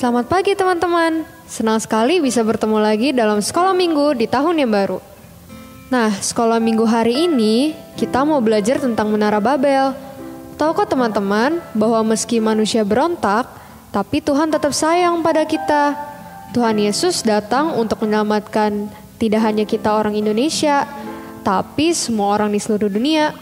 Selamat pagi teman-teman, senang sekali bisa bertemu lagi dalam sekolah minggu di tahun yang baru. Nah, sekolah minggu hari ini kita mau belajar tentang Menara Babel. Tahukah teman-teman bahwa meski manusia berontak, tapi Tuhan tetap sayang pada kita. Tuhan Yesus datang untuk menyelamatkan tidak hanya kita orang Indonesia, tapi semua orang di seluruh dunia.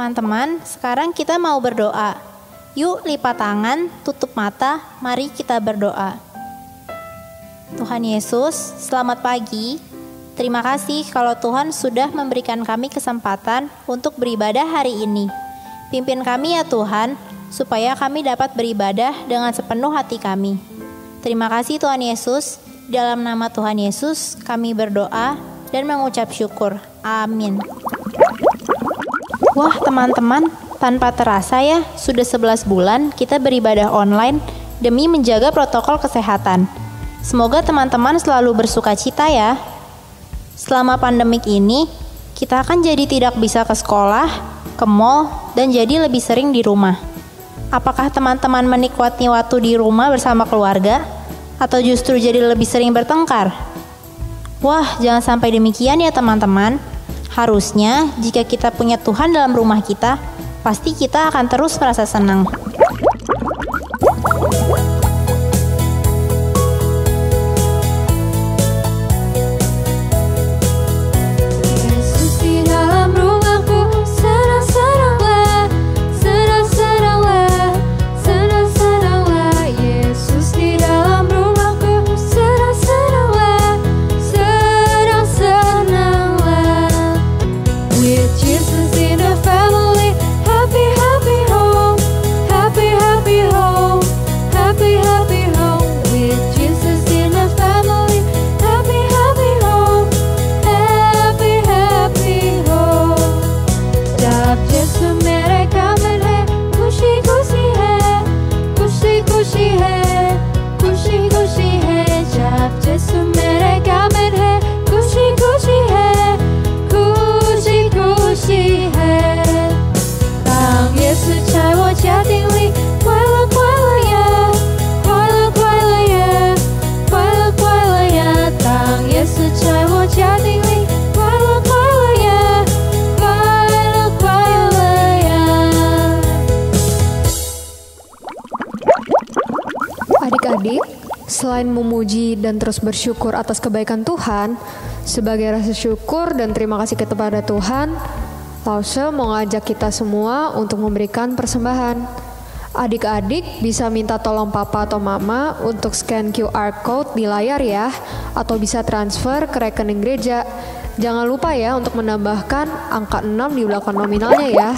Teman-teman, sekarang kita mau berdoa. Yuk lipat tangan, tutup mata, mari kita berdoa. Tuhan Yesus, selamat pagi. Terima kasih kalau Tuhan sudah memberikan kami kesempatan untuk beribadah hari ini. Pimpin kami ya Tuhan, supaya kami dapat beribadah dengan sepenuh hati kami. Terima kasih Tuhan Yesus, dalam nama Tuhan Yesus kami berdoa dan mengucap syukur. Amin. Wah teman-teman, tanpa terasa ya, sudah 11 bulan kita beribadah online demi menjaga protokol kesehatan. Semoga teman-teman selalu bersuka cita ya. Selama pandemik ini, kita akan jadi tidak bisa ke sekolah, ke mall, dan jadi lebih sering di rumah. Apakah teman-teman menikmati waktu di rumah bersama keluarga? Atau justru jadi lebih sering bertengkar? Wah, jangan sampai demikian ya teman-teman. Harusnya jika kita punya Tuhan dalam rumah kita, pasti kita akan terus merasa senang. Adik-adik, selain memuji dan terus bersyukur atas kebaikan Tuhan, sebagai rasa syukur dan terima kasih kepada Tuhan, Lause mau ngajak kita semua untuk memberikan persembahan. Adik-adik bisa minta tolong papa atau mama untuk scan QR code di layar ya, atau bisa transfer ke rekening gereja. Jangan lupa ya untuk menambahkan angka 6 di belakang nominalnya ya.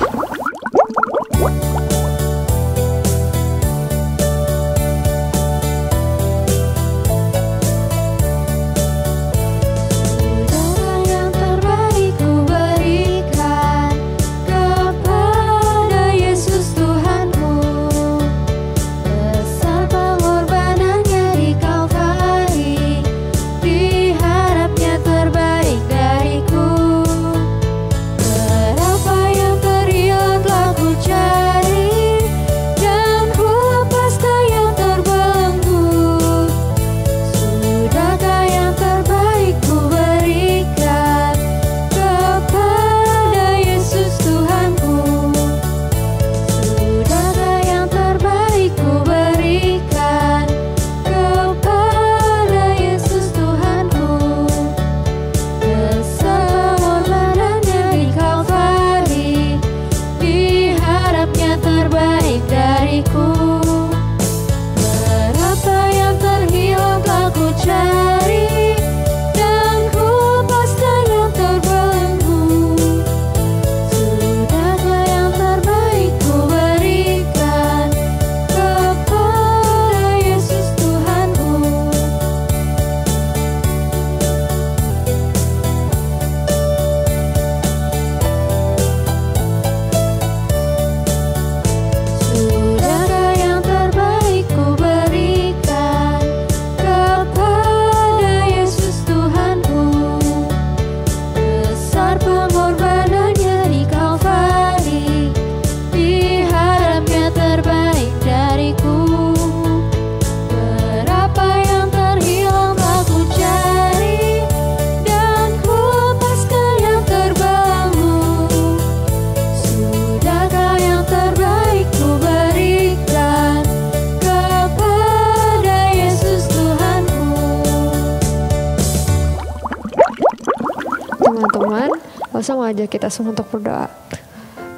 Teman-teman, langsung aja kita semua untuk berdoa.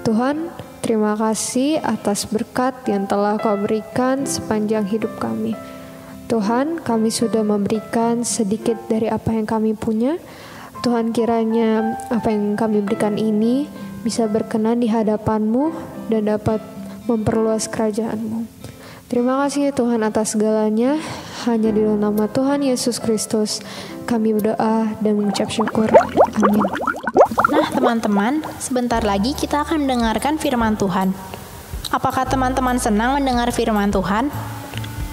Tuhan, terima kasih atas berkat yang telah Kau berikan sepanjang hidup kami. Tuhan, kami sudah memberikan sedikit dari apa yang kami punya. Tuhan, kiranya apa yang kami berikan ini bisa berkenan di hadapan-Mu dan dapat memperluas kerajaan-Mu. Terima kasih Tuhan atas segalanya. Hanya di dalam nama Tuhan Yesus Kristus kami berdoa dan mengucap syukur. Amin. Nah teman-teman, sebentar lagi kita akan mendengarkan firman Tuhan. Apakah teman-teman senang mendengar firman Tuhan?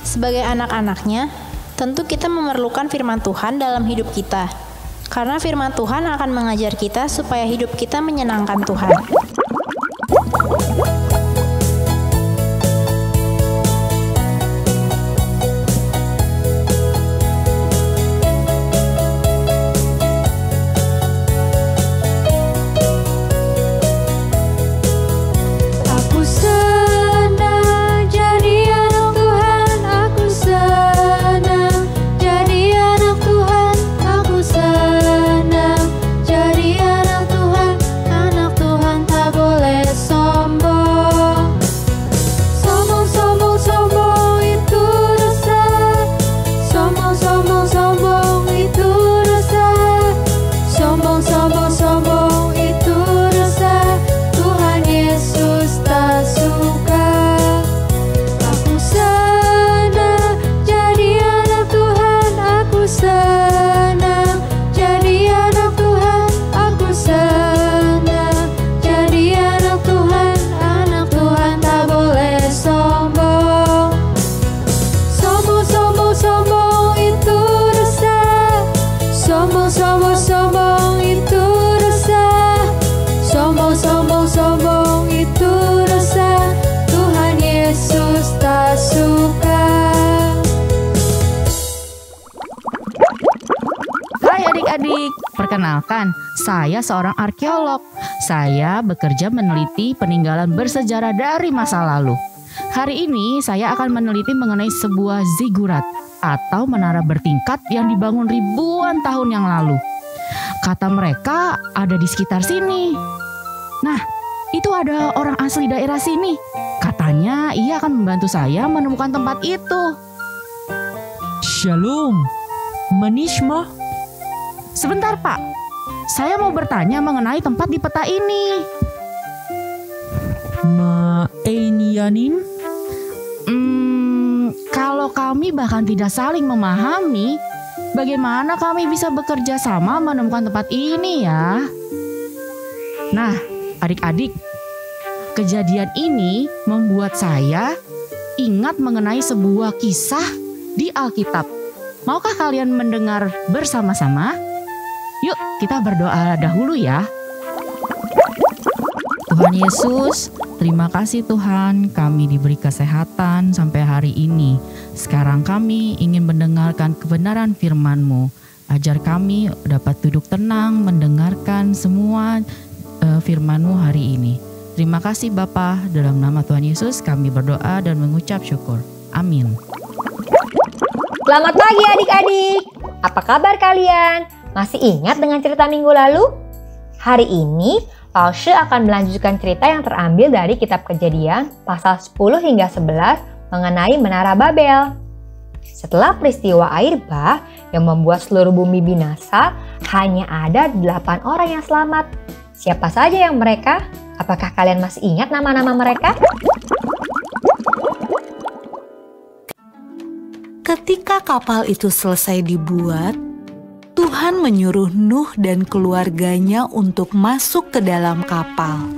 Sebagai anak-anaknya, tentu kita memerlukan firman Tuhan dalam hidup kita. Karena firman Tuhan akan mengajar kita supaya hidup kita menyenangkan Tuhan. Adik-adik, perkenalkan, saya seorang arkeolog. Saya bekerja meneliti peninggalan bersejarah dari masa lalu. Hari ini saya akan meneliti mengenai sebuah zigurat atau menara bertingkat yang dibangun ribuan tahun yang lalu. Kata mereka ada di sekitar sini. Nah, itu ada orang asli daerah sini. Katanya Katanya ia akan membantu saya menemukan tempat itu. Shalom, Manishma. Sebentar Pak, saya mau bertanya mengenai tempat di peta ini. Ma Einianin? Kalau kami bahkan tidak saling memahami, bagaimana kami bisa bekerja sama menemukan tempat ini ya? Nah, adik-adik, kejadian ini membuat saya ingat mengenai sebuah kisah di Alkitab. Maukah kalian mendengar bersama-sama? Yuk, kita berdoa dahulu ya. Tuhan Yesus, terima kasih Tuhan, kami diberi kesehatan sampai hari ini. Sekarang kami ingin mendengarkan kebenaran firman-Mu. Ajar kami dapat duduk tenang mendengarkan semua firman-Mu hari ini. Terima kasih Bapa, dalam nama Tuhan Yesus kami berdoa dan mengucap syukur. Amin. Selamat pagi adik-adik. Apa kabar kalian? Masih ingat dengan cerita minggu lalu? Hari ini Paushe akan melanjutkan cerita yang terambil dari kitab Kejadian pasal 10 hingga 11 mengenai Menara Babel. Setelah peristiwa air bah yang membuat seluruh bumi binasa, hanya ada 8 orang yang selamat. Siapa saja yang mereka? Apakah kalian masih ingat nama-nama mereka? Ketika kapal itu selesai dibuat, Tuhan menyuruh Nuh dan keluarganya untuk masuk ke dalam kapal.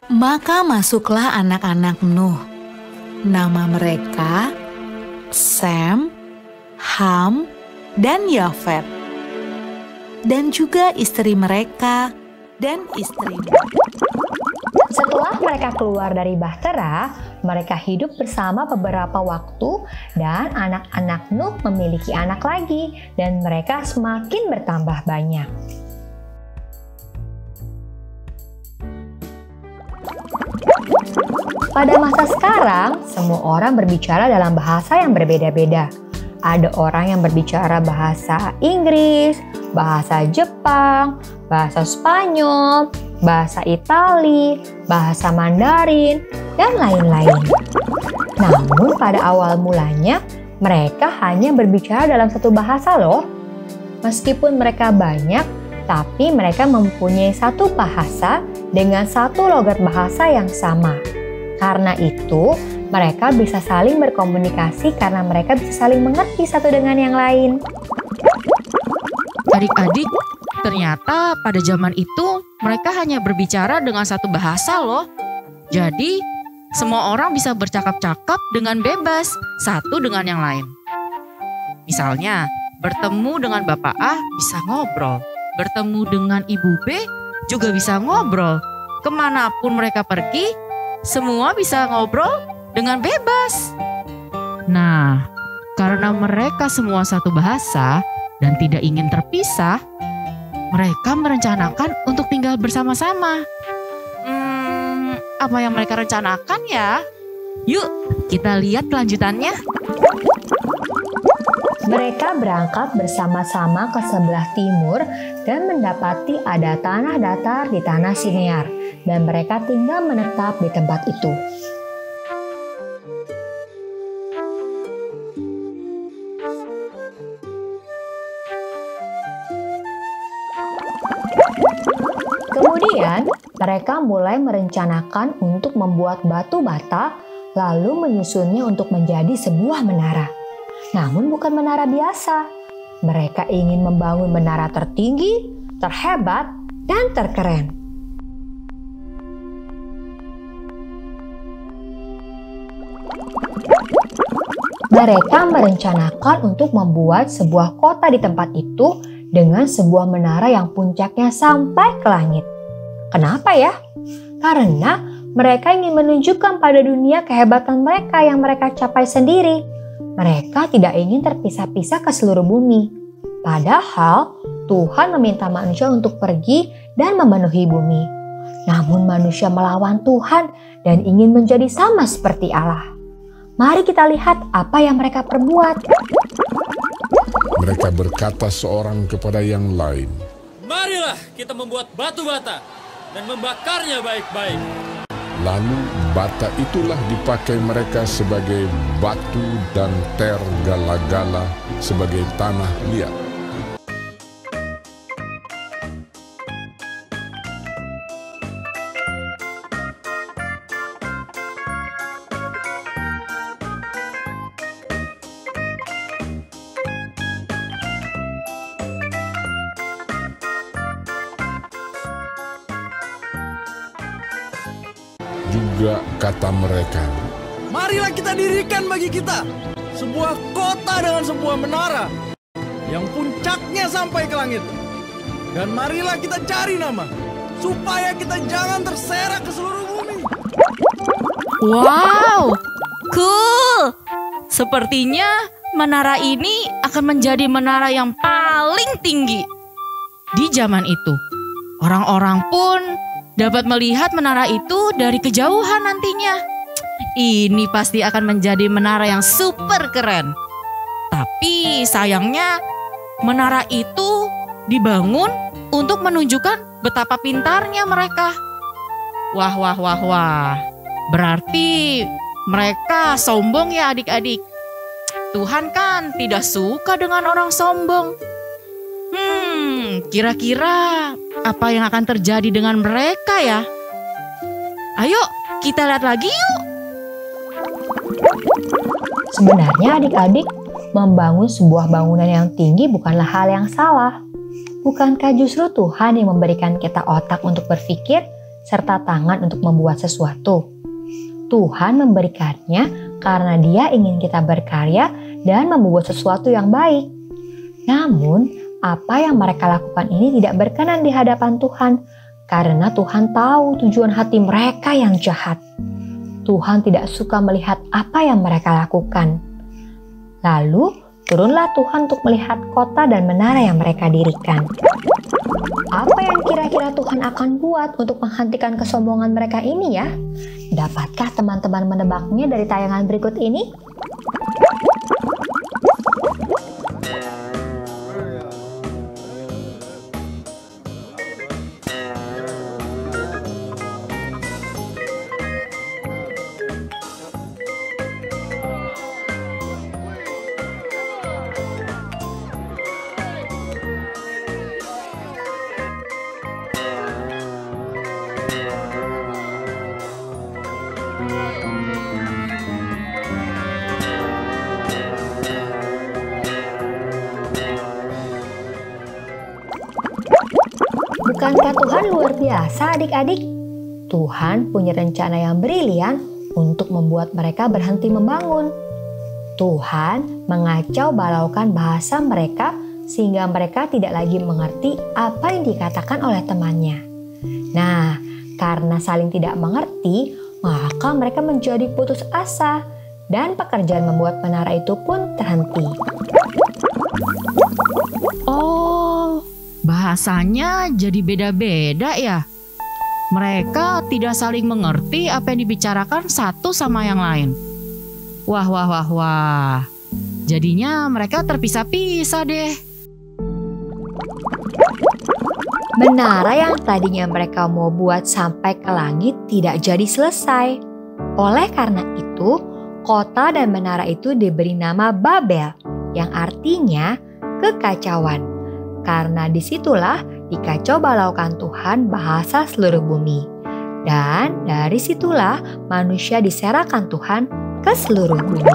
Maka masuklah anak-anak Nuh. Nama mereka Sem, Ham, dan Yafet. Dan juga istri mereka dan istrinya. Setelah mereka keluar dari Bahtera, mereka hidup bersama beberapa waktu dan anak-anak Nuh memiliki anak lagi dan mereka semakin bertambah banyak. Pada masa sekarang, semua orang berbicara dalam bahasa yang berbeda-beda. Ada orang yang berbicara bahasa Inggris, bahasa Jepang, bahasa Spanyol, bahasa Itali, bahasa Mandarin, dan lain-lain. Namun pada awal mulanya, mereka hanya berbicara dalam satu bahasa loh. Meskipun mereka banyak, tapi mereka mempunyai satu bahasa dengan satu logat bahasa yang sama. Karena itu, mereka bisa saling berkomunikasi karena mereka bisa saling mengerti satu dengan yang lain. Adik-adik, ternyata pada zaman itu mereka hanya berbicara dengan satu bahasa loh. Jadi semua orang bisa bercakap-cakap dengan bebas satu dengan yang lain. Misalnya bertemu dengan Bapak A bisa ngobrol. Bertemu dengan Ibu B juga bisa ngobrol. Kemanapun mereka pergi, semua bisa ngobrol dengan bebas. Nah, karena mereka semua satu bahasa dan tidak ingin terpisah, mereka merencanakan untuk tinggal bersama-sama. Apa yang mereka rencanakan ya? Yuk, kita lihat kelanjutannya. Mereka berangkat bersama-sama ke sebelah timur dan mendapati ada tanah datar di tanah Sinear, dan mereka tinggal menetap di tempat itu. Kemudian, mereka mulai merencanakan untuk membuat batu bata, lalu menyusunnya untuk menjadi sebuah menara. Namun bukan menara biasa. Mereka ingin membangun menara tertinggi, terhebat, dan terkeren. Mereka merencanakan untuk membuat sebuah kota di tempat itu dengan sebuah menara yang puncaknya sampai ke langit. Kenapa ya? Karena mereka ingin menunjukkan pada dunia kehebatan mereka yang mereka capai sendiri. Mereka tidak ingin terpisah-pisah ke seluruh bumi. Padahal Tuhan meminta manusia untuk pergi dan memenuhi bumi. Namun manusia melawan Tuhan dan ingin menjadi sama seperti Allah. Mari kita lihat apa yang mereka perbuat. Mereka berkata seorang kepada yang lain, "Marilah kita membuat batu bata dan membakarnya baik-baik." lalu bata itulah dipakai mereka sebagai batu dan tergala-gala sebagai tanah liat. Juga kata mereka, marilah kita dirikan bagi kita sebuah kota dengan sebuah menara yang puncaknya sampai ke langit. Dan marilah kita cari nama supaya kita jangan terserak ke seluruh bumi. Wow, cool. Sepertinya menara ini akan menjadi menara yang paling tinggi. Di zaman itu, orang-orang pun dapat melihat menara itu dari kejauhan nantinya. Ini pasti akan menjadi menara yang super keren. Tapi sayangnya menara itu dibangun untuk menunjukkan betapa pintarnya mereka. Wah. Berarti mereka sombong ya adik-adik. Tuhan kan tidak suka dengan orang sombong. Kira-kira apa yang akan terjadi dengan mereka ya? Ayo kita lihat lagi yuk. Sebenarnya adik-adik, membangun sebuah bangunan yang tinggi bukanlah hal yang salah. Bukankah justru Tuhan yang memberikan kita otak untuk berpikir serta tangan untuk membuat sesuatu? Tuhan memberikannya karena Dia ingin kita berkarya dan membuat sesuatu yang baik. Namun, apa yang mereka lakukan ini tidak berkenan di hadapan Tuhan, karena Tuhan tahu tujuan hati mereka yang jahat. Tuhan tidak suka melihat apa yang mereka lakukan. Lalu, turunlah Tuhan untuk melihat kota dan menara yang mereka dirikan. Apa yang kira-kira Tuhan akan buat untuk menghentikan kesombongan mereka ini ya? Dapatkah teman-teman menebaknya dari tayangan berikut ini? Bukankah Tuhan luar biasa adik-adik? Tuhan punya rencana yang brilian untuk membuat mereka berhenti membangun. Tuhan mengacau balaukan bahasa mereka sehingga mereka tidak lagi mengerti apa yang dikatakan oleh temannya. Nah, karena saling tidak mengerti, maka mereka menjadi putus asa dan pekerjaan membuat menara itu pun terhenti. Oh, bahasanya jadi beda-beda ya. Mereka tidak saling mengerti apa yang dibicarakan satu sama yang lain. Wah. Jadinya mereka terpisah-pisah deh. Menara yang tadinya mereka mau buat sampai ke langit tidak jadi selesai. Oleh karena itu, kota dan menara itu diberi nama Babel, yang artinya kekacauan. Karena disitulah dikacau balaukan Tuhan bahasa seluruh bumi. Dan dari situlah manusia diserahkan Tuhan ke seluruh bumi.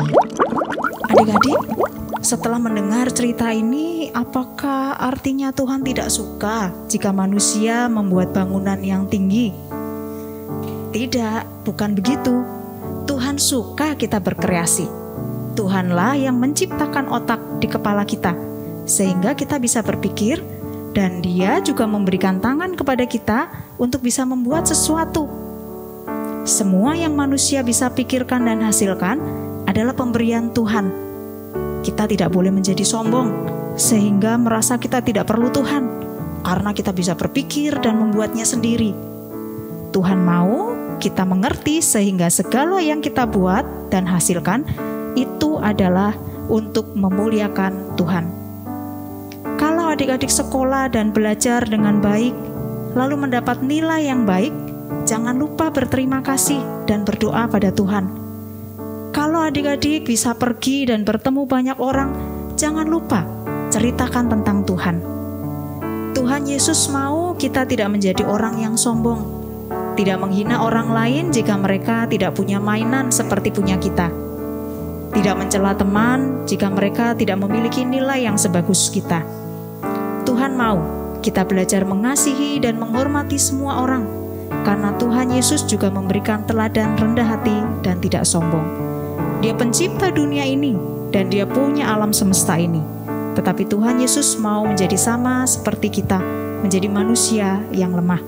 Adik-adik, setelah mendengar cerita ini, apakah artinya Tuhan tidak suka jika manusia membuat bangunan yang tinggi? Tidak, bukan begitu. Tuhan suka kita berkreasi. Tuhanlah yang menciptakan otak di kepala kita, sehingga kita bisa berpikir, dan Dia juga memberikan tangan kepada kita untuk bisa membuat sesuatu. Semua yang manusia bisa pikirkan dan hasilkan adalah pemberian Tuhan. Kita tidak boleh menjadi sombong, sehingga merasa kita tidak perlu Tuhan, karena kita bisa berpikir dan membuatnya sendiri. Tuhan mau kita mengerti sehingga segala yang kita buat dan hasilkan itu adalah untuk memuliakan Tuhan. Kalau adik-adik sekolah dan belajar dengan baik, lalu mendapat nilai yang baik, jangan lupa berterima kasih dan berdoa pada Tuhan. Kalau adik-adik bisa pergi dan bertemu banyak orang, jangan lupa ceritakan tentang Tuhan. Tuhan Yesus mau kita tidak menjadi orang yang sombong, tidak menghina orang lain jika mereka tidak punya mainan seperti punya kita, tidak mencela teman jika mereka tidak memiliki nilai yang sebagus kita. Tuhan mau kita belajar mengasihi dan menghormati semua orang, karena Tuhan Yesus juga memberikan teladan rendah hati dan tidak sombong. Dia pencipta dunia ini dan dia punya alam semesta ini. Tetapi Tuhan Yesus mau menjadi sama seperti kita, menjadi manusia yang lemah.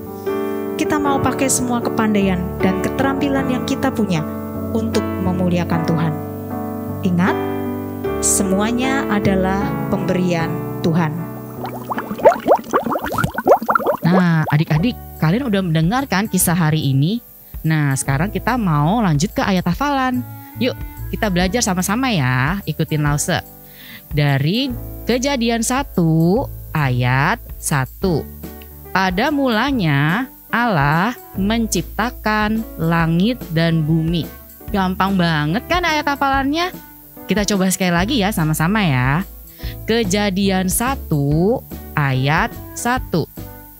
Kita mau pakai semua kepandaian dan keterampilan yang kita punya untuk memuliakan Tuhan. Ingat, semuanya adalah pemberian Tuhan. Nah, adik-adik, kalian udah mendengarkan kisah hari ini? Nah, sekarang kita mau lanjut ke ayat hafalan. Yuk, kita belajar sama-sama ya, ikutin Lause. Dari Kejadian 1 ayat 1. Pada mulanya Allah menciptakan langit dan bumi. Gampang banget kan ayat hafalannya? Kita coba sekali lagi ya sama-sama ya. Kejadian 1 ayat 1.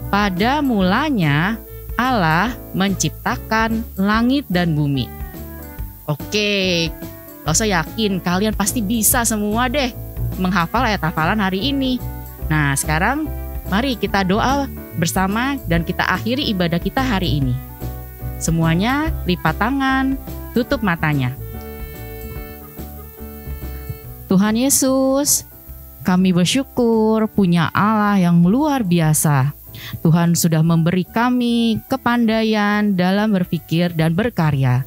Pada mulanya Allah menciptakan langit dan bumi. Oke, Lause yakin kalian pasti bisa semua deh menghafal ayat hafalan hari ini. Nah, sekarang mari kita doa bersama dan kita akhiri ibadah kita hari ini. Semuanya lipat tangan, tutup matanya. Tuhan Yesus, kami bersyukur punya Allah yang luar biasa. Tuhan sudah memberi kami kepandaian dalam berpikir dan berkarya.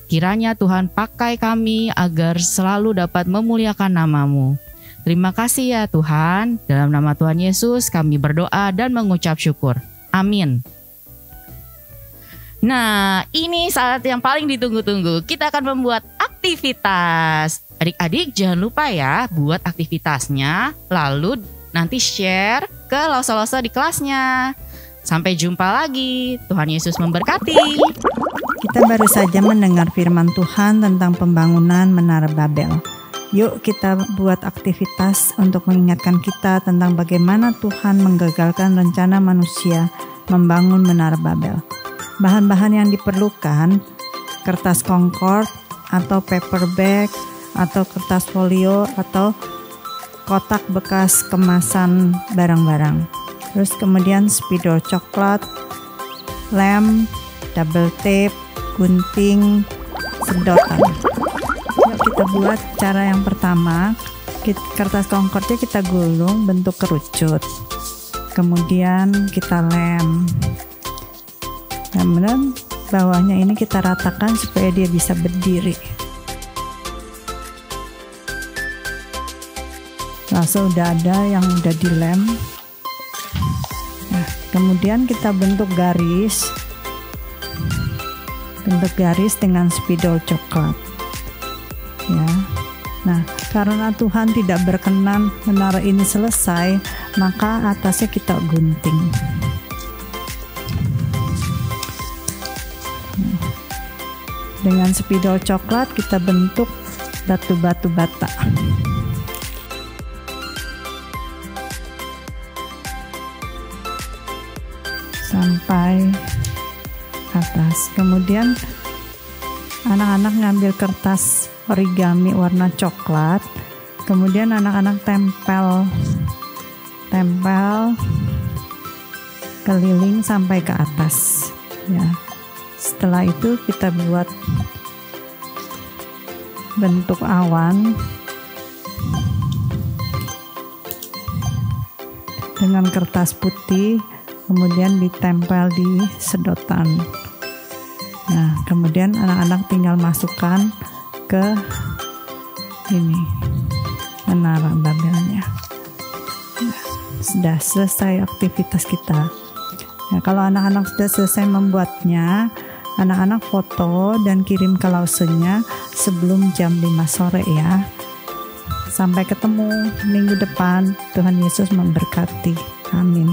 Kiranya Tuhan pakai kami agar selalu dapat memuliakan nama-Mu. Terima kasih ya Tuhan, dalam nama Tuhan Yesus kami berdoa dan mengucap syukur. Amin. Nah, ini saat yang paling ditunggu-tunggu. Kita akan membuat aktivitas. Adik-adik jangan lupa ya buat aktivitasnya, lalu nanti share ke Lause-Lause di kelasnya. Sampai jumpa lagi, Tuhan Yesus memberkati. Kita baru saja mendengar firman Tuhan tentang pembangunan Menara Babel. Yuk kita buat aktivitas untuk mengingatkan kita tentang bagaimana Tuhan menggagalkan rencana manusia membangun Menara Babel. Bahan-bahan yang diperlukan, kertas Concord atau paper bag atau kertas folio atau kotak bekas kemasan barang-barang. Terus kemudian spidol coklat, lem, double tape, gunting, sedotan. Kita buat cara yang pertama, kertas Concordnya kita gulung bentuk kerucut, kemudian kita lem, dan bawahnya ini kita ratakan supaya dia bisa berdiri. Langsung udah ada yang udah dilem. Nah, kemudian kita bentuk garis dengan spidol coklat. Ya. Nah, karena Tuhan tidak berkenan menara ini selesai, maka atasnya kita gunting. Dengan spidol coklat kita bentuk batu-batu bata. Sampai atas. Kemudian anak-anak ngambil kertas origami warna coklat, kemudian anak-anak tempel keliling sampai ke atas ya. Setelah itu kita buat bentuk awan dengan kertas putih, kemudian ditempel di sedotan. Nah, kemudian anak-anak tinggal masukkan ke ini menara Babelnya. Nah, sudah selesai aktivitas kita. Nah, kalau anak-anak sudah selesai membuatnya, anak-anak foto dan kirim ke Lausenya sebelum jam 5 sore ya. Sampai ketemu minggu depan. Tuhan Yesus memberkati. Amin.